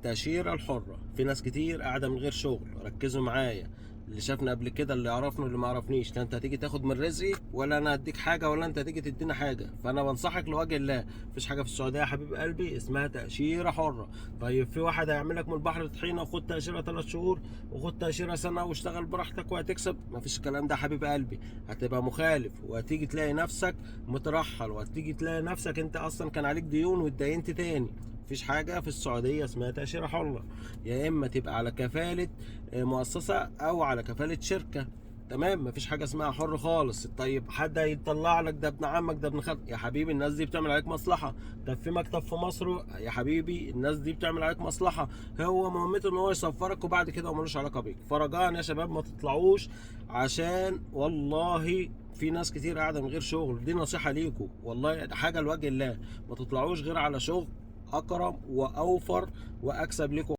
التأشيرة الحرة. في ناس كتير قاعدة من غير شغل، ركزوا معايا، اللي شافنا قبل كده، اللي يعرفنا واللي ما يعرفنيش، لا انت هتيجي تاخد من رزقي ولا انا هديك حاجه ولا انت هتيجي تدينا حاجه. فانا بنصحك لوجه الله، مفيش حاجه في السعوديه يا حبيب قلبي اسمها تاشيره حره. طيب في واحد هيعمل لك من البحر طحينه وخد تاشيره 3 شهور وخد تاشيره سنه واشتغل براحتك وهتكسب؟ مفيش الكلام ده يا حبيب قلبي. هتبقى مخالف وهتيجي تلاقي نفسك مترحل، وهتيجي تلاقي نفسك انت اصلا كان عليك ديون واتدينت تاني. مفيش حاجة في السعودية اسمها تأشيرة حرة. يا إما تبقى على كفالة مؤسسة أو على كفالة شركة. تمام، مفيش حاجة اسمها حر خالص. طيب حد هيطلع لك ده ابن عمك ده ابن خالك؟ يا حبيبي الناس دي بتعمل عليك مصلحة. طب في مكتب في مصر، يا حبيبي الناس دي بتعمل عليك مصلحة. هو مهمته ان هو يسفرك وبعد كده هو ملوش علاقة بيك. فرجاء يا شباب ما تطلعوش، عشان والله في ناس كتير قاعدة من غير شغل. دي نصيحة ليكم والله، حاجة لوجه الله، ما تطلعوش غير على شغل اكرم واوفر واكسب لكم.